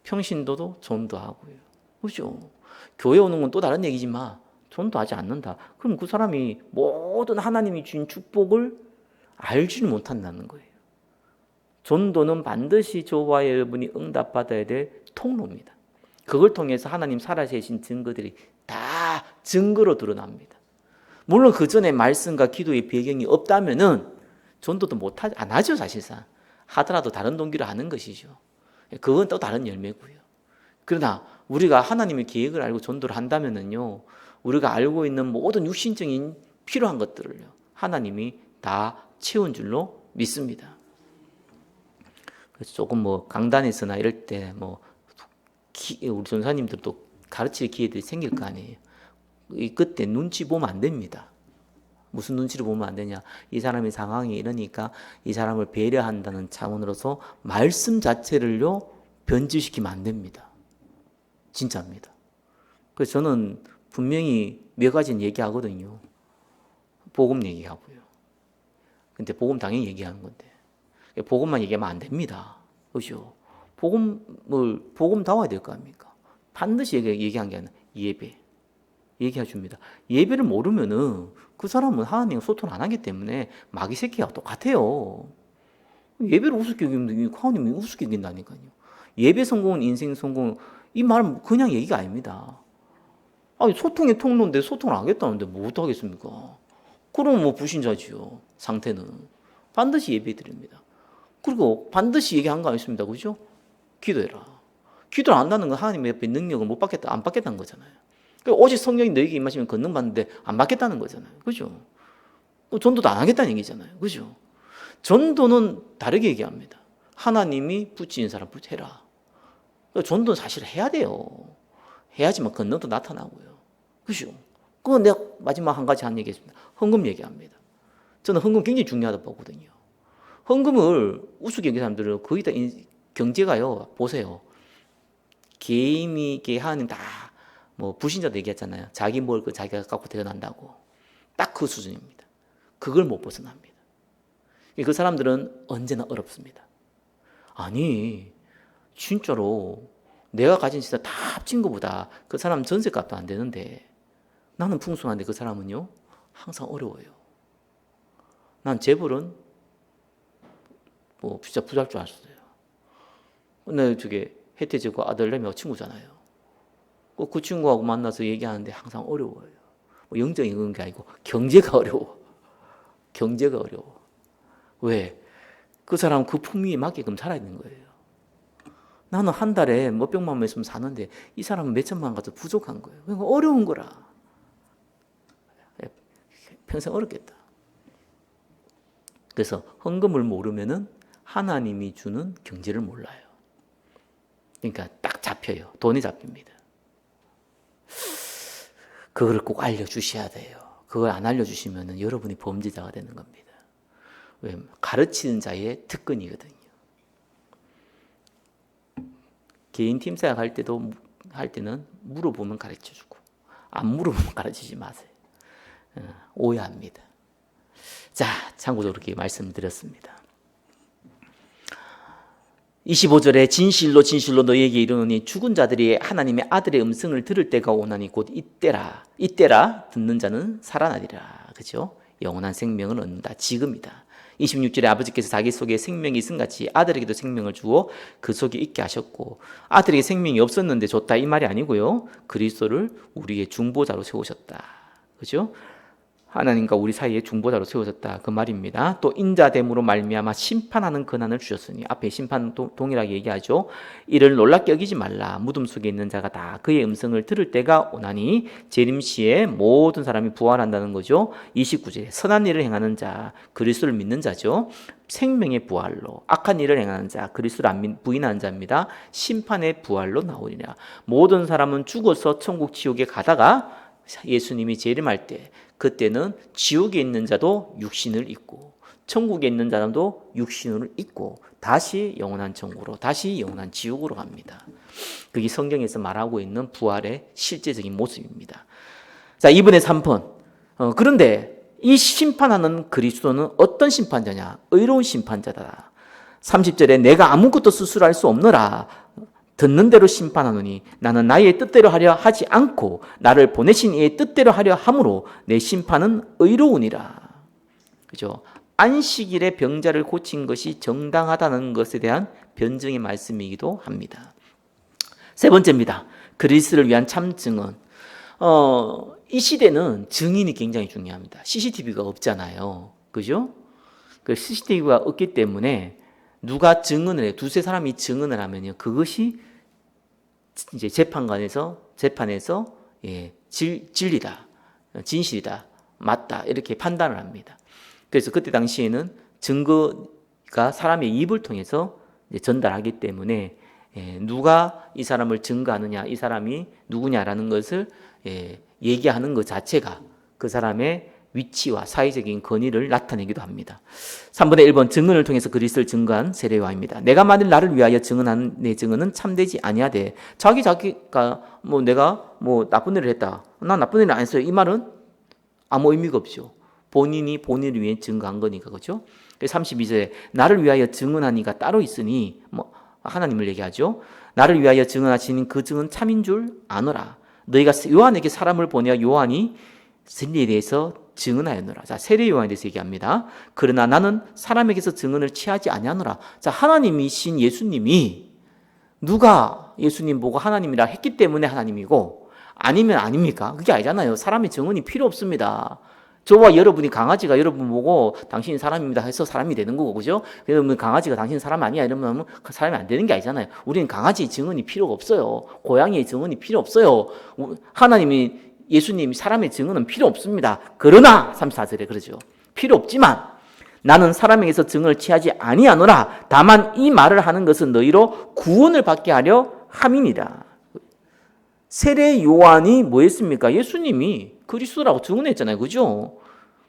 평신도도 전도하고요. 그렇죠? 교회 오는 건 또 다른 얘기지만 전도하지 않는다. 그럼 그 사람이 모든 하나님이 주신 축복을 알지를 못한다는 거예요. 전도는 반드시 저와 여러분이 응답받아야 될 통로입니다. 그걸 통해서 하나님 살아계신 증거들이 다 증거로 드러납니다. 물론 그 전에 말씀과 기도의 배경이 없다면은 전도도 안 하죠, 사실상. 하더라도 다른 동기로 하는 것이죠. 그건 또 다른 열매고요. 그러나 우리가 하나님의 계획을 알고 전도를 한다면은요, 우리가 알고 있는 모든 육신적인 필요한 것들을요, 하나님이 다 채운 줄로 믿습니다. 그래서 조금 뭐 강단에서나 이럴 때 뭐 우리 전사님들도 가르칠 기회들이 생길 거 아니에요. 그때 눈치 보면 안 됩니다. 무슨 눈치를 보면 안 되냐? 이 사람의 상황이 이러니까 이 사람을 배려한다는 차원으로서 말씀 자체를요 변질시키면 안 됩니다. 진짜입니다. 그래서 저는 분명히 몇 가지는 얘기하거든요. 복음 얘기하고요. 근데 복음 당연히 얘기하는 건데 복음만 얘기하면 안 됩니다. 그렇죠? 복음 다워야 될 거 아닙니까? 반드시 얘기한 게 아니라 예배. 얘기해 줍니다. 예배를 모르면은 그 사람은 하나님과 소통 안 하기 때문에 마귀 새끼와 똑같아요. 예배를 우습게 여기면 하나님이 우습게 여긴다니까요. 예배 성공은 인생 성공, 이 말은 그냥 얘기가 아닙니다. 아니, 소통의 통로인데 소통을 안 하겠다는데 뭐 어떡하겠습니까? 그럼 뭐 불신자지요. 상태는. 반드시 예배 드립니다. 그리고 반드시 얘기한 거 아니습니다. 그죠? 기도해라. 기도를 안 한다는 건 하나님의 옆에 능력을 못 받겠다, 안 받겠다는 거잖아요. 오직 성령이 너에게 임하시면 권능 받는데 안 받겠다는 거잖아요. 그죠? 전도도 안 하겠다는 얘기잖아요. 그죠? 전도는 다르게 얘기합니다. 하나님이 붙이는 사람 해라. 전도는 사실 해야 돼요. 해야지만 권능도 나타나고요. 그죠? 그건 내가 마지막 한 가지 한 얘기했습니다. 헌금 얘기합니다. 저는 헌금 굉장히 중요하다고 보거든요. 헌금을 우습게 여기는 사람들은 거의 다 경제가요. 보세요. 개인이 하는 다 뭐 불신자도 얘기했잖아요. 자기 먹을 거 자기가 갖고 태어난다고. 딱 그 수준입니다. 그걸 못 벗어납니다. 그 사람들은 언제나 어렵습니다. 아니 진짜로 내가 가진 진짜 다 합친 것보다 그 사람 전세값도 안 되는데 나는 풍성한데 그 사람은요 항상 어려워요. 난 재벌은 뭐 진짜 부자일 줄 알았어요. 근데 저게 혜태제과 아들내미하고 친구잖아요. 그 친구하고 만나서 얘기하는데 항상 어려워요. 뭐 영적인 그런 게 아니고 경제가 어려워. 경제가 어려워. 왜? 그 사람은 그 품위에 맞게끔 살아야 되는 거예요. 나는 한 달에 몇 백만 원 있으면 사는데 이 사람은 몇 천만 원 가서 부족한 거예요. 그러니까 어려운 거라. 평생 어렵겠다. 그래서 헌금을 모르면은 하나님이 주는 경제를 몰라요. 그러니까 딱 잡혀요. 돈이 잡힙니다. 그걸 꼭 알려주셔야 돼요. 그걸 안 알려주시면 여러분이 범죄자가 되는 겁니다. 왜? 가르치는 자의 특권이거든요. 개인 팀 사역 할 때는 물어보면 가르쳐주고 안 물어보면 가르치지 마세요. 오해합니다. 자, 참고적으로 그렇게 말씀드렸습니다. 25절에 진실로 진실로 너희에게 이르노니 죽은 자들이 하나님의 아들의 음성을 들을 때가 오나니 곧 이때라. 이때라 듣는 자는 살아나리라. 그죠? 영원한 생명을 얻는다. 지금이다. 26절에 아버지께서 자기 속에 생명이 있음 같이 아들에게도 생명을 주어 그 속에 있게 하셨고, 아들에게 생명이 없었는데 줬다 이 말이 아니고요. 그리스도를 우리의 중보자로 세우셨다. 그죠? 하나님과 우리 사이에 중보자로 세워졌다 그 말입니다. 또 인자됨으로 말미암아 심판하는 권한을 주셨으니, 앞에 심판 동일하게 얘기하죠. 이를 놀랍게 여기지 말라. 무덤 속에 있는 자가 다 그의 음성을 들을 때가 오나니 재림시에 모든 사람이 부활한다는 거죠. 29절에 선한 일을 행하는 자, 그리스도를 믿는 자죠. 생명의 부활로, 악한 일을 행하는 자, 그리스도를 안 부인하는 자입니다. 심판의 부활로 나오리라. 모든 사람은 죽어서 천국 지옥에 가다가 예수님이 재림할 때, 그때는 지옥에 있는 자도 육신을 입고 천국에 있는 사람도 육신을 입고 다시 영원한 천국으로, 다시 영원한 지옥으로 갑니다. 그게 성경에서 말하고 있는 부활의 실제적인 모습입니다. 자, 2번에 3번. 그런데 이 심판하는 그리스도는 어떤 심판자냐? 의로운 심판자다. 30절에 내가 아무것도 스스로 할 수 없노라. 듣는 대로 심판하노니 나는 나의 뜻대로 하려 하지 않고 나를 보내신 이의 뜻대로 하려 함으로 내 심판은 의로우니라. 그죠? 안식일에 병자를 고친 것이 정당하다는 것에 대한 변증의 말씀이기도 합니다. 세 번째입니다. 그리스도를 위한 참 증언. 이 시대는 증인이 굉장히 중요합니다. CCTV가 없잖아요. 그죠? 그 CCTV가 없기 때문에 누가 증언을 해요. 두세 사람이 증언을 하면요, 그것이 이제 재판에서 진리다, 진실이다, 맞다 이렇게 판단을 합니다. 그래서 그때 당시에는 증거가 사람의 입을 통해서 전달하기 때문에 누가 이 사람을 증거하느냐, 이 사람이 누구냐라는 것을 얘기하는 것 자체가 그 사람의 위치와 사회적인 권위를 나타내기도 합니다. 3번의 1번 증언을 통해서 그리스도를 증거한 세례요한입니다. 내가 만일 나를 위하여 증언한 내 증언은 참되지 아니하되 자기가 내가 나쁜 일을 했다, 난 나쁜 일을 안 했어요, 이 말은 아무 의미가 없죠. 본인이 본인을 위해 증거한 거니까. 그렇죠? 32절에 나를 위하여 증언한 이가 따로 있으니 하나님을 얘기하죠. 나를 위하여 증언하시는 그 증언 참인 줄 아노라. 너희가 요한에게 사람을 보내어 요한이 진리에 대해서 증언하였노라. 자, 세례 요한에 대해서 얘기합니다. 그러나 나는 사람에게서 증언을 취하지 아니하노라. 자, 하나님이신 예수님이 누가 예수님 보고 하나님이라 했기 때문에 하나님이고 아니면 아닙니까? 그게 아니잖아요. 사람의 증언이 필요 없습니다. 저와 여러분이 강아지가 여러분 보고 당신이 사람입니다 해서 사람이 되는 거고, 그죠? 그러면 강아지가 당신 사람 아니야 이러면 사람이 안 되는 게 아니잖아요. 우리는 강아지의 증언이 필요가 없어요. 고양이의 증언이 필요 없어요. 하나님이, 예수님, 사람의 증언은 필요 없습니다. 그러나 34절에 그러죠. 필요 없지만 나는 사람에게서 증언을 취하지 아니하노라. 다만 이 말을 하는 것은 너희로 구원을 받게 하려 함이니라. 세례 요한이 뭐 했습니까? 예수님이 그리스도라고 증언했잖아요. 그죠?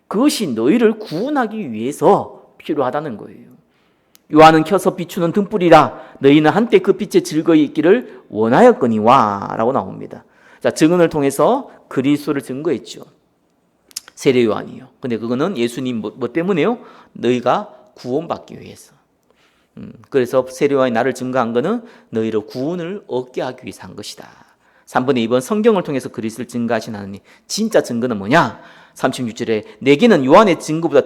그것이 너희를 구원하기 위해서 필요하다는 거예요. 요한은 켜서 비추는 등불이라. 너희는 한때 그 빛에 즐거이 있기를 원하였거니와 라고 나옵니다. 자, 증언을 통해서 그리스도를 증거했죠. 세례 요한이요. 근데 그거는 예수님 뭐 때문에요? 너희가 구원받기 위해서. 그래서 세례 요한이 나를 증거한 거는 너희로 구원을 얻게 하기 위해서 한 것이다. 3번에 2번 성경을 통해서 그리스도를 증거하신 하나님. 진짜 증거는 뭐냐? 36절에 내게는 요한의 증거보다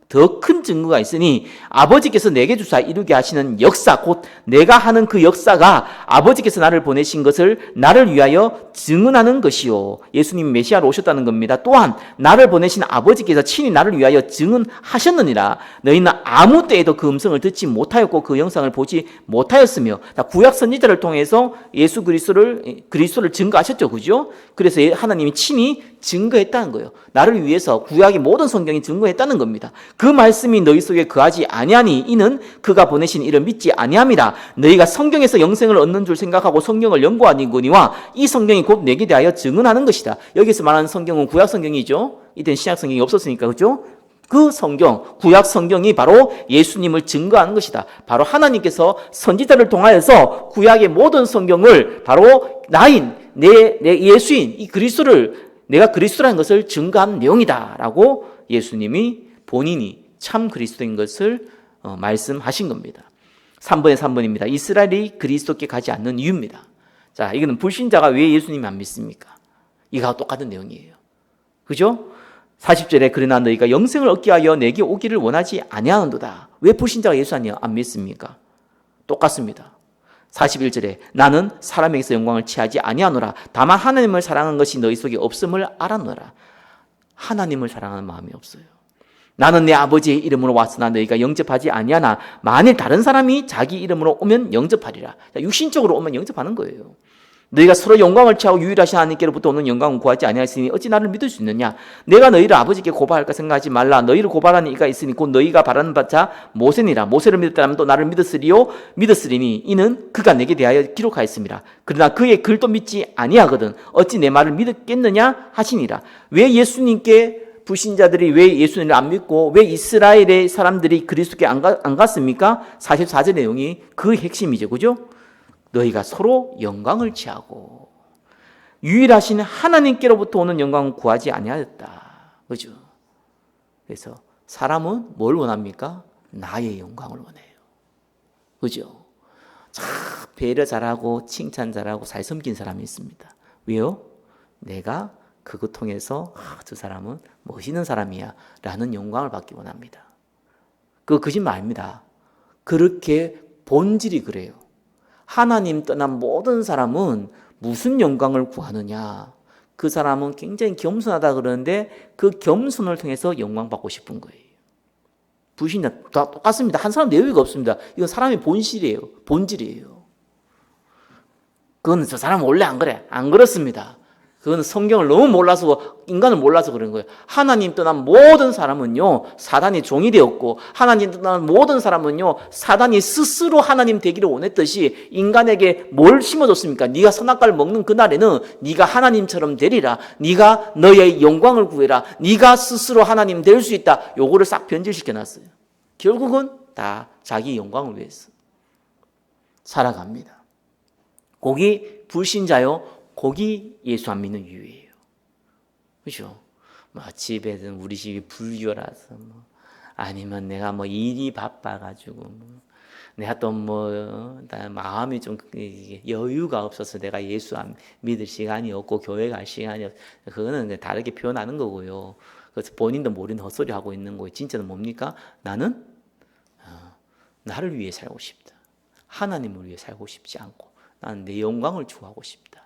더 큰 증거가 있으니 아버지께서 내게 주사 이루게 하시는 역사, 곧 내가 하는 그 역사가 아버지께서 나를 보내신 것을 나를 위하여 증언하는 것이요. 예수님이 메시아로 오셨다는 겁니다. 또한 나를 보내신 아버지께서 친히 나를 위하여 증언하셨느니라. 너희는 아무 때에도 그 음성을 듣지 못하였고 그 영상을 보지 못하였으며. 구약 선지자를 통해서 예수 그리스도를 증거하셨죠. 그죠? 그래서 하나님이 친히 증거했다는 거예요. 나를 위해서 구약의 모든 성경이 증거했다는 겁니다. 그 말씀이 너희 속에 거하지 아니하니 이는 그가 보내신 이를 믿지 아니함이라. 너희가 성경에서 영생을 얻는 줄 생각하고 성경을 연구하니거니와 이 성경이 곧 내게 대하여 증언하는 것이다. 여기서 말하는 성경은 구약 성경이죠. 이때는 신약 성경이 없었으니까, 그죠? 그 성경, 구약 성경이 바로 예수님을 증거하는 것이다. 바로 하나님께서 선지자를 통하여서 구약의 모든 성경을 바로 나인, 내 예수인, 이 그리스도를, 내가 그리스도라는 것을 증거한 내용이다라고 예수님이 본인이 참 그리스도인 것을 말씀하신 겁니다. 3번의 3번입니다. 이스라엘이 그리스도께 가지 않는 이유입니다. 자, 이거는 불신자가 왜 예수님이 안 믿습니까? 이거와 똑같은 내용이에요. 그죠? 40절에 그러나 너희가 영생을 얻기 위하여 내게 오기를 원하지 아니하는도다. 왜 불신자가 예수 안 믿습니까? 똑같습니다. 41절에 나는 사람에게서 영광을 취하지 아니하노라. 다만 하나님을 사랑하는 것이 너희 속에 없음을 알았노라. 하나님을 사랑하는 마음이 없어요. 나는 내 아버지의 이름으로 왔으나 너희가 영접하지 아니하나 만일 다른 사람이 자기 이름으로 오면 영접하리라. 육신적으로 오면 영접하는 거예요. 너희가 서로 영광을 취하고 유일하신 하나님께로부터 오는 영광을 구하지 아니하였으니 어찌 나를 믿을 수 있느냐. 내가 너희를 아버지께 고발할까 생각하지 말라. 너희를 고발하는 이가 있으니 곧 너희가 바라는 자 모세니라. 모세를 믿었다면 또 나를 믿었으리니 이는 그가 내게 대하여 기록하였습니다. 그러나 그의 글도 믿지 아니하거든 어찌 내 말을 믿겠느냐 하시니라. 왜 예수님께 불신자들이 왜 예수님을 안 믿고 왜 이스라엘의 사람들이 그리스도께 안 갔습니까? 44절 내용이 그 핵심이죠. 그죠? 너희가 서로 영광을 취하고 유일하신 하나님께로부터 오는 영광을 구하지 아니하였다. 그죠? 그래서 사람은 뭘 원합니까? 나의 영광을 원해요. 그죠? 참 배려 잘하고 칭찬 잘하고 잘 섬긴 사람이 있습니다. 왜요? 내가 그거 통해서 저 사람은 멋있는 사람이야 라는 영광을 받기 원합니다. 그거 거짓말 아닙니다. 그렇게 본질이 그래요. 하나님 떠난 모든 사람은 무슨 영광을 구하느냐? 그 사람은 굉장히 겸손하다 그러는데 그 겸손을 통해서 영광 받고 싶은 거예요. 불신자 다 똑같습니다. 한 사람 내외가 없습니다. 이건 사람의 본질이에요. 본질이에요. 그건 저 사람은 원래 안 그래. 안 그렇습니다. 그건 성경을 너무 몰라서 인간을 몰라서 그런 거예요. 하나님 떠난 모든 사람은요 사단의 종이 되었고 하나님 떠난 모든 사람은요 사단이 스스로 하나님 되기를 원했듯이 인간에게 뭘 심어줬습니까? 네가 선악과를 먹는 그날에는 네가 하나님처럼 되리라. 네가 너의 영광을 구해라. 네가 스스로 하나님 될 수 있다. 요거를 싹 변질시켜놨어요. 결국은 다 자기 영광을 위해서 살아갑니다. 거기 불신자요. 거기 예수 안 믿는 이유예요. 그죠? 뭐 집에든 우리 집이 불교라서 뭐 아니면 내가 뭐 일이 바빠가지고 뭐 내가 또 뭐 마음이 좀 여유가 없어서 내가 예수 안 믿을 시간이 없고 교회 갈 시간이 없. 그거는 다르게 표현하는 거고요. 그래서 본인도 모르는 헛소리 하고 있는 거예요. 진짜는 뭡니까? 나는 나를 위해 살고 싶다. 하나님을 위해 살고 싶지 않고 나는 내 영광을 추구하고 싶다.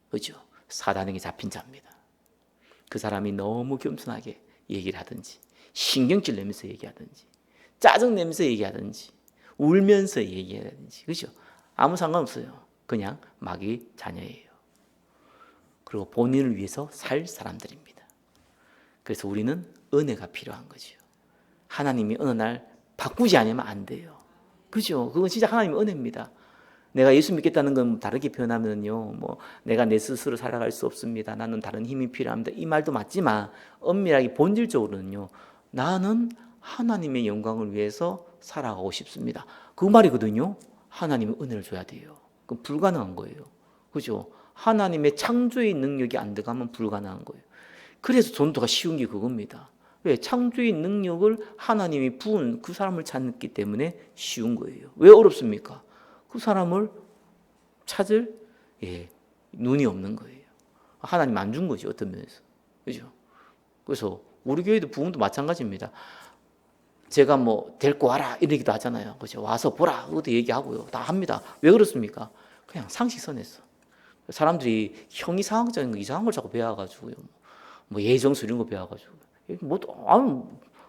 그죠? 사단에게 잡힌 자입니다. 그 사람이 너무 겸손하게 얘기를 하든지 신경질 내면서 얘기하든지 짜증 내면서 얘기하든지 울면서 얘기하든지 그죠? 아무 상관없어요. 그냥 마귀 자녀예요. 그리고 본인을 위해서 살 사람들입니다. 그래서 우리는 은혜가 필요한 거죠. 하나님이 어느 날 바꾸지 않으면 안 돼요. 그죠? 그건 진짜 하나님의 은혜입니다. 내가 예수 믿겠다는 건 다르게 표현하면요, 뭐 내가 내 스스로 살아갈 수 없습니다. 나는 다른 힘이 필요합니다. 이 말도 맞지만 엄밀하게 본질적으로는요, 나는 하나님의 영광을 위해서 살아가고 싶습니다. 그 말이거든요. 하나님의 은혜를 줘야 돼요. 그건 불가능한 거예요. 그죠? 하나님의 창조의 능력이 안 들어가면 불가능한 거예요. 그래서 전도가 쉬운 게 그겁니다. 왜? 창조의 능력을 하나님이 부은 그 사람을 찾기 때문에 쉬운 거예요. 왜 어렵습니까? 그 사람을 찾을 눈이 없는 거예요. 하나님 안 준 거죠. 어떤 면에서. 그죠? 그래서 우리 교회도 부흥도 마찬가지입니다. 제가 뭐 데리고 와라 이런 얘기도 하잖아요. 그죠? 와서 보라 그것도 얘기하고요. 다 합니다. 왜 그렇습니까? 그냥 상식선에서 사람들이 형이상학적인 거 이상한 걸 자꾸 배워가지고요. 뭐 예정수 이런 거 배워가지고 뭐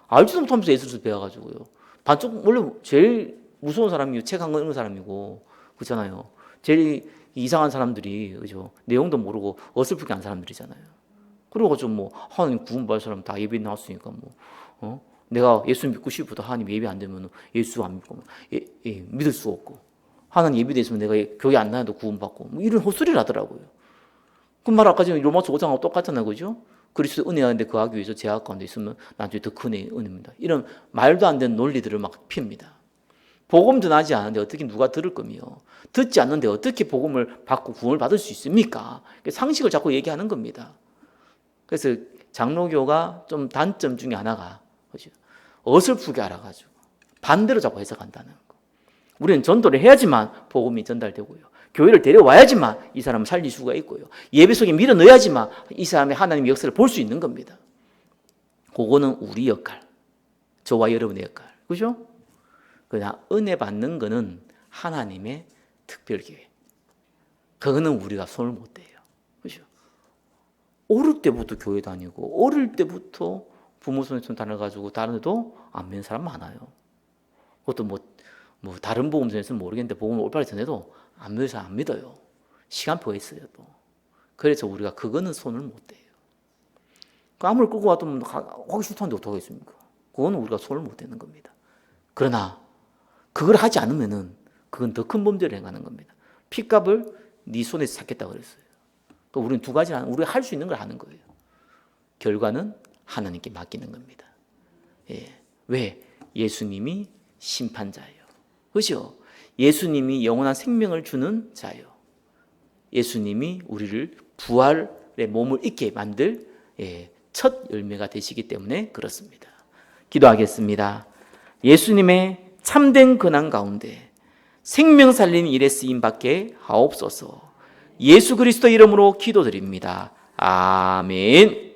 알지도 못하면서 예술수 배워가지고요. 반쪽 원래 제일 무서운 사람이 책 안 읽는 사람이고 그렇잖아요. 제일 이상한 사람들이 그죠? 내용도 모르고 어설프게 한 사람들이잖아요. 그래가지고 뭐 하나님 구원받을 사람 다 예배 나왔으니까 뭐 내가 예수 믿고 싶어도 하나님 예배 안 되면 예수 안 믿고 믿을 수 없고 하나님 예배 됐으면 내가 교회 안 나와도 구원받고 뭐 이런 헛소리를 하더라고요. 그 말 아까 전에 로마서 5장하고 똑같잖아요. 그죠? 그리스도 은혜하는데 거하기 위해서 제약 가운데 있으면 나중에 더 큰 은혜입니다. 이런 말도 안 되는 논리들을 막 핍니다. 복음 전하지 않는데 어떻게 누가 들을 거며 듣지 않는데 어떻게 복음을 받고 구원을 받을 수 있습니까? 상식을 자꾸 얘기하는 겁니다. 그래서 장로교가 좀 단점 중에 하나가 그죠? 어설프게 알아가지고 반대로 자꾸 해석한다는 거. 우리는 전도를 해야지만 복음이 전달되고요. 교회를 데려와야지만 이 사람을 살릴 수가 있고요. 예배 속에 밀어 넣어야지만 이 사람의 하나님의 역사를 볼 수 있는 겁니다. 그거는 우리 역할, 저와 여러분의 역할, 그죠? 그냥 은혜 받는 거는 하나님의 특별 기회. 그거는 우리가 손을 못 대요, 그죠? 어릴 때부터 교회 다니고 어릴 때부터 부모 손에 손 달아가지고 다른 데도 안 믿는 사람 많아요. 그것도 뭐 다른 복음서에서는 모르겠는데 복음을 올바르게 전해도 안 믿는 사람 안 믿어요. 시간표가 있어요 또. 그래서 우리가 그거는 손을 못 대요. 아무리 끌고 와도 하기 싫다는데 어떡하겠습니까? 그거는 우리가 손을 못 대는 겁니다. 그러나 그걸 하지 않으면은 그건 더 큰 범죄를 행하는 겁니다. 핏값을 네 손에서 찾겠다 그랬어요. 그러니까 우리는 두 가지를 우리가 할 수 있는 걸 하는 거예요. 결과는 하나님께 맡기는 겁니다. 예. 왜? 예수님이 심판자예요. 그렇죠? 예수님이 영원한 생명을 주는 자예요. 예수님이 우리를 부활의 몸을 입게 만들 첫 열매가 되시기 때문에 그렇습니다. 기도하겠습니다. 예수님의 참된 근황 가운데 생명 살리는 일에 쓰임 받게 하옵소서. 예수 그리스도 이름으로 기도드립니다. 아멘.